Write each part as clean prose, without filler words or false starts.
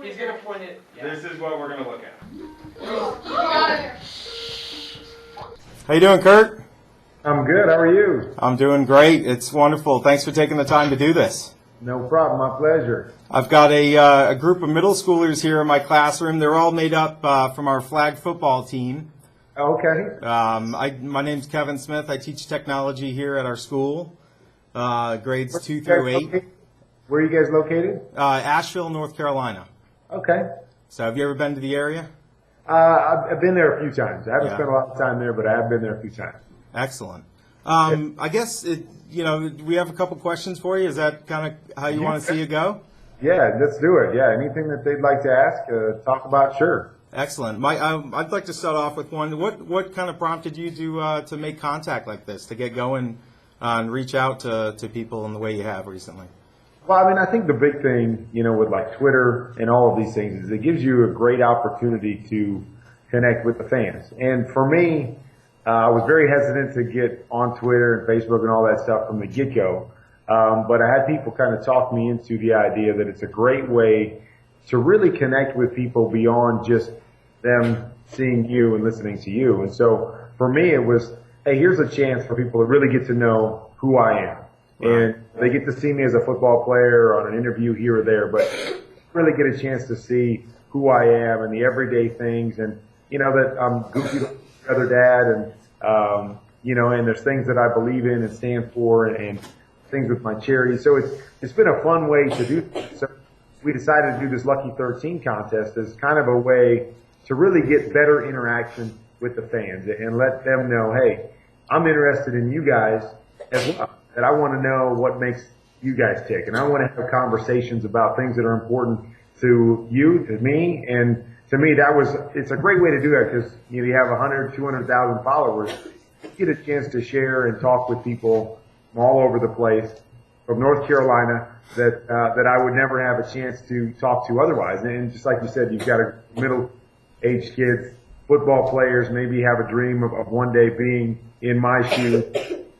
He's going to point it. Yeah. This is what we're going to look at. How you doing, Kurt? I'm good. How are you? I'm doing great. It's wonderful. Thanks for taking the time to do this. No problem. My pleasure. I've got a group of middle schoolers here in my classroom. They're all made up from our flag football team. Okay. My name's Kevin Smith. I teach technology here at our school, grades 2 through 8. Where are you guys located? Asheville, North Carolina. Okay. So have you ever been to the area? I've been there a few times. I haven't spent a lot of time there, but I have been there a few times. Excellent. I guess, we have a couple questions for you. Is that kind of how you want to see it go? Yeah, let's do it. Yeah, anything that they'd like to ask, talk about, sure. Excellent. I'd like to start off with one. What kind of prompted you to make contact like this, to get going and reach out to people in the way you have recently? Well, I mean, I think the big thing, with like Twitter and all of these things is it gives you a great opportunity to connect with the fans. And for me, I was very hesitant to get on Twitter and Facebook and all that stuff from the get-go. But I had people kind of talk me into the idea that it's a great way to really connect with people beyond just them seeing you and listening to you. And so for me, it was, hey, here's a chance for people to really get to know who I am. And they get to see me as a football player or on an interview here or there, but really get a chance to see who I am and the everyday things, and that I'm goofy like my other dad, and and there's things that I believe in and stand for, and things with my charity. So it's been a fun way to do this. So we decided to do this Lucky 13 contest as kind of a way to really get better interaction with the fans and let them know, hey, I'm interested in you guys as well. That I want to know what makes you guys tick, and I want to have conversations about things that are important to you, to me, and to me it's a great way to do that because you have 100, 200,000 followers. You get a chance to share and talk with people from all over the place, from North Carolina, that I would never have a chance to talk to otherwise. And just like you said, you've got a middle-aged kids, football players, maybe have a dream of one day being in my shoes.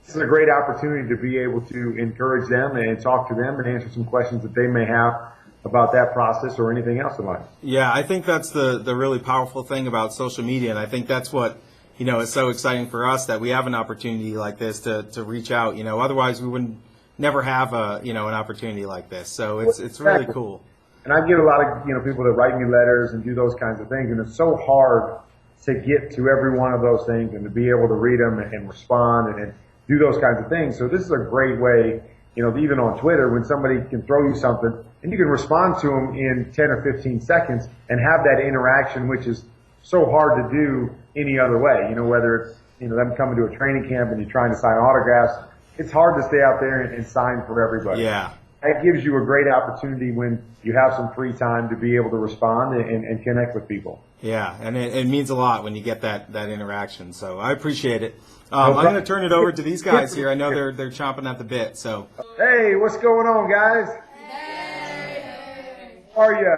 This is a great opportunity to be able to encourage them and talk to them and answer some questions that they may have about that process or anything else in life. Yeah, I think that's the really powerful thing about social media, and I think that's what is so exciting for us, that we have an opportunity like this to reach out. Otherwise we wouldn't never have an opportunity like this. So it's really cool. And I get a lot of people that write me letters and do those kinds of things, and it's so hard to get to every one of those things and to be able to read them and respond and do those kinds of things. So this is a great way, even on Twitter, when somebody can throw you something and you can respond to them in 10 or 15 seconds and have that interaction, which is so hard to do any other way. Whether it's, them coming to a training camp and you're trying to sign autographs, it's hard to stay out there and sign for everybody. Yeah. That gives you a great opportunity when you have some free time to be able to respond and connect with people. Yeah, and it means a lot when you get that interaction. So I appreciate it. I'm going to turn it over to these guys here. I know they're chomping at the bit. So hey, what's going on, guys? Hey. How are you?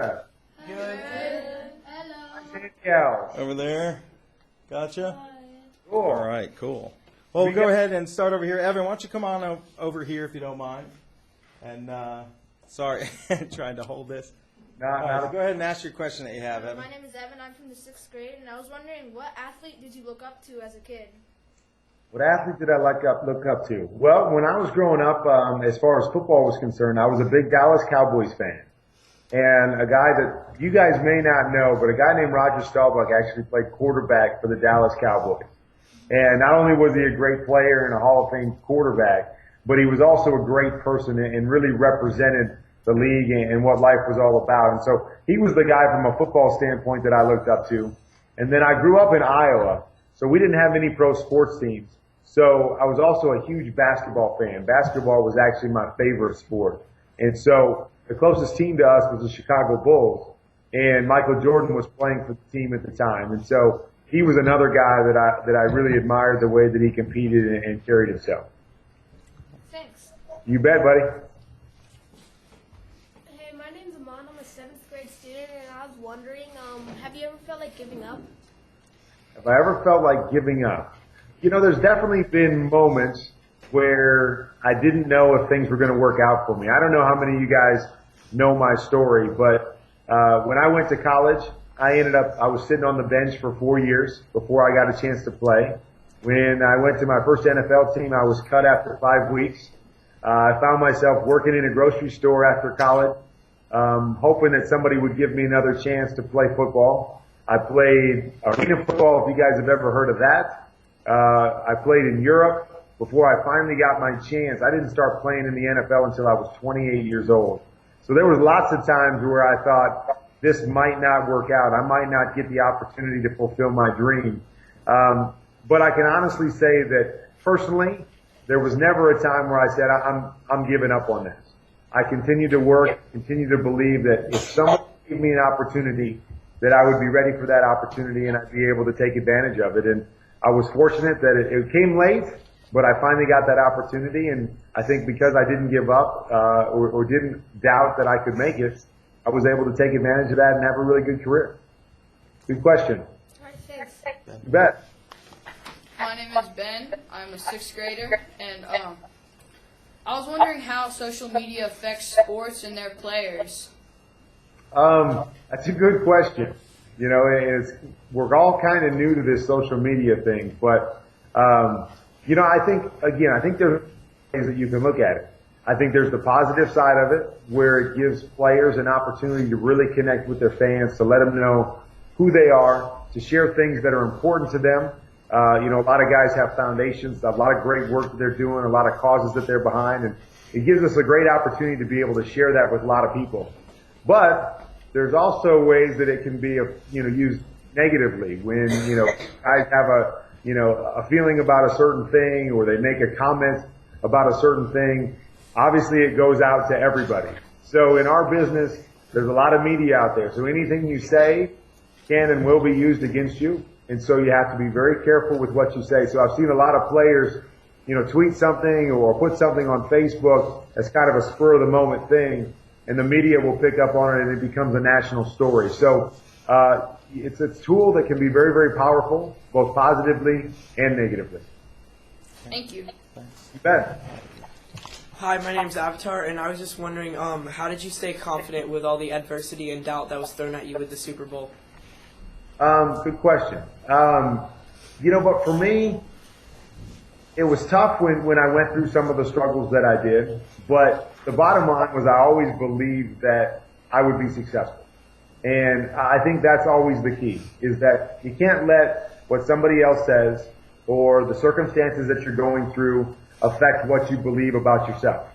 Good. Hello. Over there. Gotcha. Cool. All right, cool. Well, we'll go ahead and start over here. Evan, why don't you come on over here if you don't mind? And sorry, trying to hold this. All right, so go ahead and ask your question that you have, Evan. My name is Evan. I'm from the 6th grade, and I was wondering, what athlete did you look up to as a kid? What athlete did I look up to? Well, when I was growing up, as far as football was concerned, I was a big Dallas Cowboys fan. And a guy that you guys may not know, but a guy named Roger Staubach actually played quarterback for the Dallas Cowboys. And not only was he a great player and a Hall of Fame quarterback, but he was also a great person and really represented the league and what life was all about. And so he was the guy from a football standpoint that I looked up to. And then I grew up in Iowa, so we didn't have any pro sports teams. So I was also a huge basketball fan. Basketball was actually my favorite sport. And so the closest team to us was the Chicago Bulls, and Michael Jordan was playing for the team at the time. And so he was another guy that I really admired the way that he competed and carried himself. Thanks. You bet, buddy. Hey, my name's Amon. I'm a 7th grade student, and I was wondering, have you ever felt like giving up? Have I ever felt like giving up? There's definitely been moments where I didn't know if things were going to work out for me. I don't know how many of you guys know my story, but When I went to college, I was sitting on the bench for 4 years before I got a chance to play. When I went to my first NFL team, I was cut after 5 weeks. I found myself working in a grocery store after college, hoping that somebody would give me another chance to play football. I played arena football, if you guys have ever heard of that. I played in Europe before I finally got my chance. I didn't start playing in the NFL until I was 28 years old. So there was lots of times where I thought, this might not work out. I might not get the opportunity to fulfill my dream. But I can honestly say that personally, there was never a time where I said, I'm giving up on this. I continue to work, continue to believe that if someone gave me an opportunity, that I would be ready for that opportunity and I'd be able to take advantage of it. And I was fortunate that it came late, but I finally got that opportunity. And I think because I didn't give up or didn't doubt that I could make it, I was able to take advantage of that and have a really good career. Good question. All right, thanks. You bet. My name is Ben. I'm a 6th grader, and I was wondering how social media affects sports and their players. That's a good question. You know, we're all kind of new to this social media thing, but you know, I think there's ways that you can look at it. I think there's the positive side of it, where it gives players an opportunity to really connect with their fans, to let them know who they are, to share things that are important to them. You know, a lot of guys have foundations, a lot of great work that they're doing, a lot of causes that they're behind, and it gives us a great opportunity to be able to share that with a lot of people. But there's also ways that it can be, used negatively when, guys have a feeling about a certain thing, or they make a comment about a certain thing. Obviously, it goes out to everybody. So in our business, there's a lot of media out there. So anything you say can and will be used against you. And so you have to be very careful with what you say. So I've seen a lot of players, tweet something or put something on Facebook as kind of a spur of the moment thing, and the media will pick up on it and it becomes a national story. So it's a tool that can be very, very powerful, both positively and negatively. Thank you. You bet. Hi, my name's Avatar, and I was just wondering, how did you stay confident with all the adversity and doubt that was thrown at you with the Super Bowl? Good question. But for me, it was tough when I went through some of the struggles that I did, but the bottom line was I always believed that I would be successful. And I think that's always the key, is that you can't let what somebody else says or the circumstances that you're going through affect what you believe about yourself.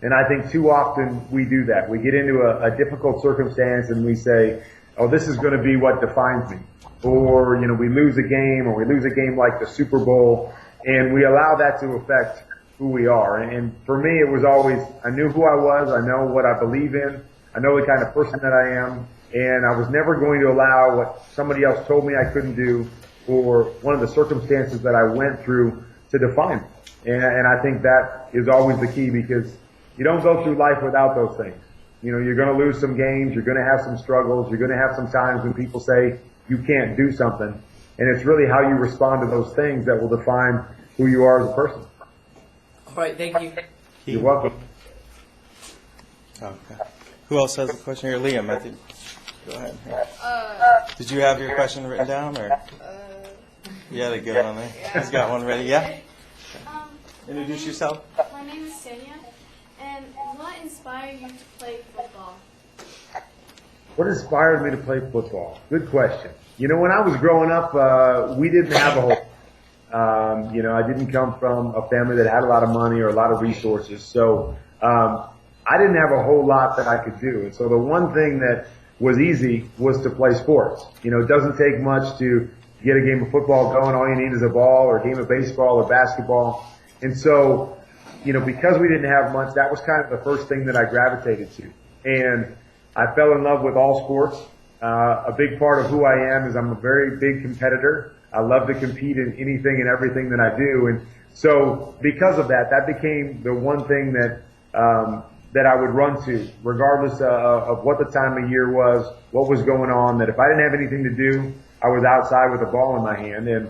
And I think too often we do that. We get into a difficult circumstance and we say, oh, this is going to be what defines me. Or, we lose a game, or we lose a game like the Super Bowl, and we allow that to affect who we are. And for me, it was always, I knew who I was, I know what I believe in, I know the kind of person that I am, and I was never going to allow what somebody else told me I couldn't do, or one of the circumstances that I went through to define me. And I think that is always the key, because you don't go through life without those things. You're going to lose some games, you're going to have some struggles, you're going to have some times when people say you can't do something. And it's really how you respond to those things that will define who you are as a person. All right, thank you. You're welcome. Okay. Who else has a question here? Liam, I think. Go ahead. Did you have your question written down, or? You had a good one there. He's got one ready. Yeah? Introduce yourself. My name is Sanya, and what inspired you to play football? What inspired me to play football? Good question. When I was growing up, we didn't have a whole, I didn't come from a family that had a lot of money or a lot of resources. So, I didn't have a whole lot that I could do. And so the one thing that was easy was to play sports. It doesn't take much to get a game of football going. All you need is a ball, or a game of baseball or basketball. And so, because we didn't have much, that was kind of the first thing that I gravitated to. And I fell in love with all sports. A big part of who I am is I'm a very big competitor. I love to compete in anything and everything that I do. And so because of that, that became the one thing that I would run to, regardless of what the time of year was, what was going on, that if I didn't have anything to do, I was outside with a ball in my hand. And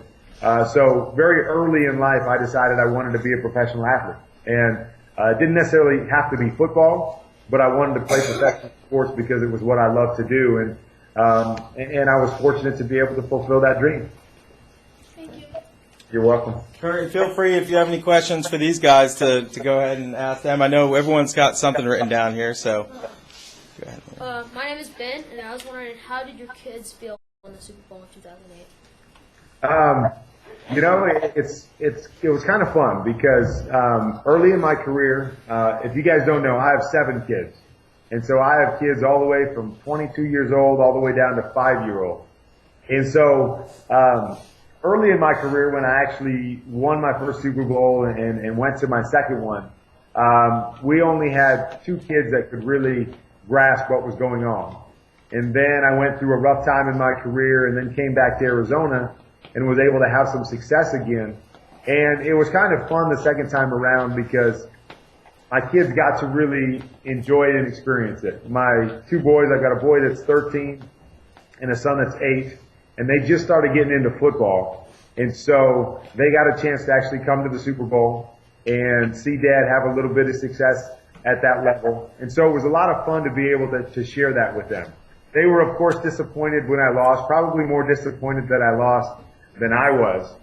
so very early in life, I decided I wanted to be a professional athlete. And it didn't necessarily have to be football. but I wanted to play professional sports because it was what I love to do, and I was fortunate to be able to fulfill that dream. Thank you. You're welcome. Kurt, feel free if you have any questions for these guys to go ahead and ask them. I know everyone's got something written down here, so go ahead. My name is Ben, and I was wondering, how did your kids feel in the Super Bowl in 2008? It was kind of fun because early in my career, if you guys don't know, I have 7 kids. And so I have kids all the way from 22 years old all the way down to 5-year-old. And so early in my career, when I actually won my first Super Bowl and went to my second one, we only had 2 kids that could really grasp what was going on. And then I went through a rough time in my career and then came back to Arizona and was able to have some success again. And it was kind of fun the second time around because my kids got to really enjoy it and experience it. My 2 boys, I've got a boy that's 13 and a son that's 8, and they just started getting into football. And so they got a chance to actually come to the Super Bowl and see Dad have a little bit of success at that level. And so it was a lot of fun to be able to share that with them. They were, of course, disappointed when I lost, probably more disappointed that I lost than I was,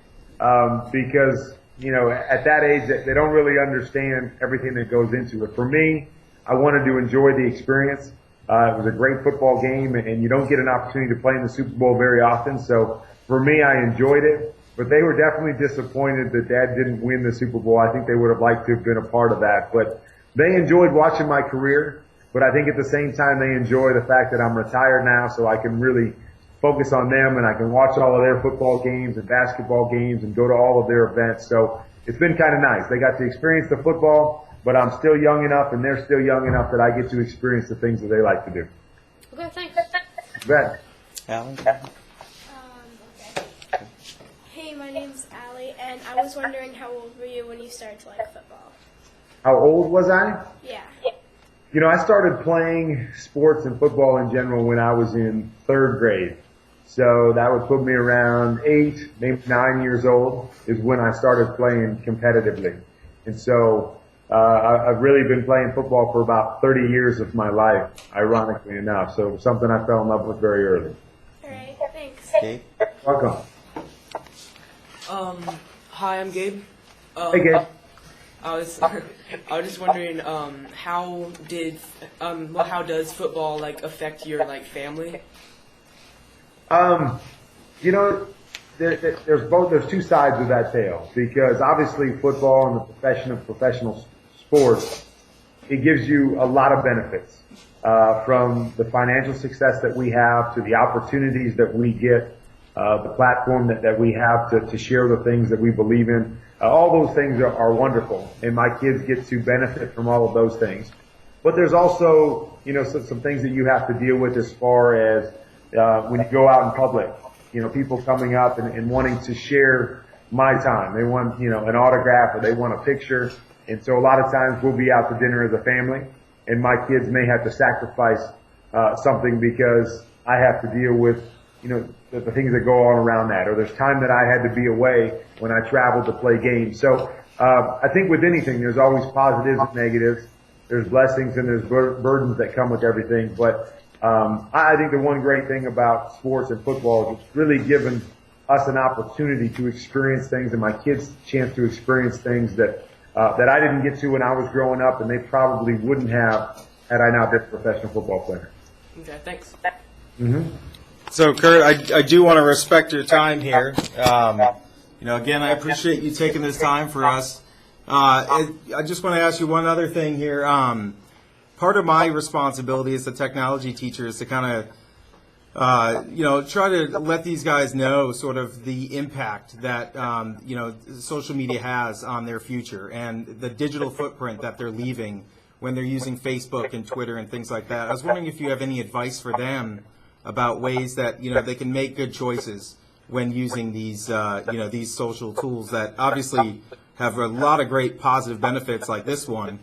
because, at that age, they don't really understand everything that goes into it. For me, I wanted to enjoy the experience. It was a great football game, and you don't get an opportunity to play in the Super Bowl very often. So for me, I enjoyed it, but they were definitely disappointed that Dad didn't win the Super Bowl. I think they would have liked to have been a part of that, but they enjoyed watching my career. But I think at the same time, they enjoy the fact that I'm retired now, so I can really focus on them, and I can watch all of their football games and basketball games and go to all of their events. So it's been kind of nice. They got to experience the football, but I'm still young enough and they're still young enough that I get to experience the things that they like to do. Okay, thanks. You bet. Alan? Okay. Hey, my name's Allie, and I was wondering how old were you when you started to like football? How old was I? Yeah. I started playing sports and football in general when I was in 3rd grade. So that would put me around 8, maybe 9 years old is when I started playing competitively. And so I've really been playing football for about 30 years of my life, ironically enough. So it was something I fell in love with very early. All right, thanks. Gabe? Welcome. Hi, I'm Gabe. Hey, Gabe. I was just wondering, how does football affect your family? There's 2 sides of that tale, because obviously football and the profession of professional sports, it gives you a lot of benefits, from the financial success that we have to the opportunities that we get, the platform that we have to share the things that we believe in. All those things are wonderful, and my kids get to benefit from all of those things. But there's also, some things that you have to deal with as far as when you go out in public. People coming up and wanting to share my time. They want, an autograph, or they want a picture. And so a lot of times we'll be out to dinner as a family, and my kids may have to sacrifice something because I have to deal with, the things that go on around that. Or there's time that I had to be away when I traveled to play games. So I think with anything, there's always positives and negatives. There's blessings and there's burdens that come with everything. But I think the one great thing about sports and football is it's really given us an opportunity to experience things, and my kids a chance to experience things that I didn't get to when I was growing up, and they probably wouldn't have had I not been a professional football player. Okay, thanks. Mm-hmm. So, Kurt, I do want to respect your time here. Again, I appreciate you taking this time for us. I just want to ask you one other thing here. Part of my responsibility as a technology teacher is to kind of, try to let these guys know sort of the impact that, social media has on their future and the digital footprint that they're leaving when they're using Facebook and Twitter and things like that. I was wondering if you have any advice for them about ways that, they can make good choices when using these, these social tools that obviously have a lot of great positive benefits like this one.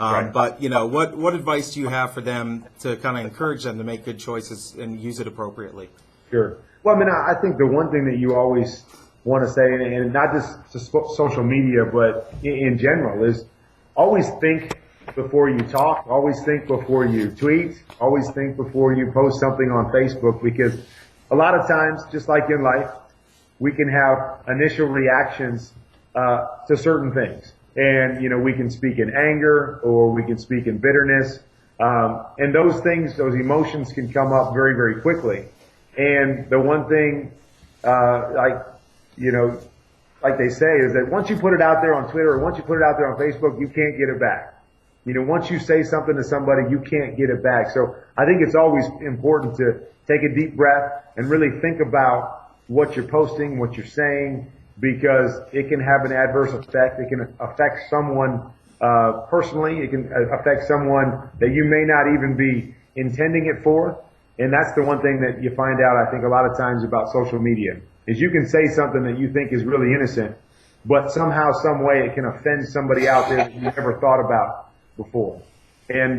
Right. But, what advice do you have for them to kind of encourage them to make good choices and use it appropriately? Sure. Well, I think the one thing that you always want to say, and not just to social media, but in general, is always think before you talk. Always think before you tweet. Always think before you post something on Facebook, because a lot of times, just like in life, we can have initial reactions to certain things. And, you know, we can speak in anger or we can speak in bitterness. And those things, those emotions can come up very, very quickly. And the one thing, like they say, is that once you put it out there on Twitter or once you put it out there on Facebook, you can't get it back. You know, once you say something to somebody, you can't get it back. So I think it's always important to take a deep breath and really think about what you're posting, what you're saying, because it can have an adverse effect. It can affect someone personally. It can affect someone that you may not even be intending it for. And that's the one thing that you find out, I think, a lot of times about social media, is you can say something that you think is really innocent, but somehow, some way, it can offend somebody out there that you never thought about before. And,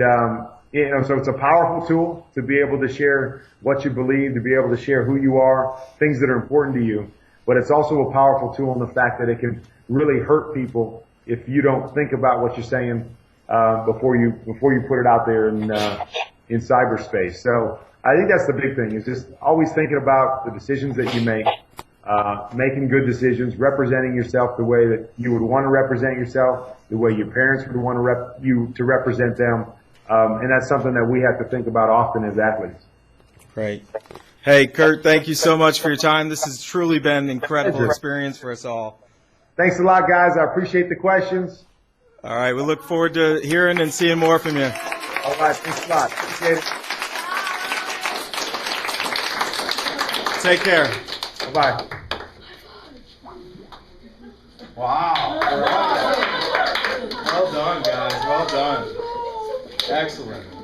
you know, so it's a powerful tool to be able to share what you believe, to be able to share who you are, things that are important to you. But it's also a powerful tool in the fact that it can really hurt people if you don't think about what you're saying before you put it out there in cyberspace. So I think that's the big thing, is just always thinking about the decisions that you make, making good decisions, representing yourself the way that you would want to represent yourself, the way your parents would want you to represent them. And that's something that we have to think about often as athletes. Great. Hey, Kurt, thank you so much for your time. This has truly been an incredible experience for us all. Thanks a lot, guys. I appreciate the questions. All right, we look forward to hearing and seeing more from you. All right, thanks a lot. Appreciate it. Take care. Bye-bye. Wow. All right. Well done, guys. Well done. Excellent.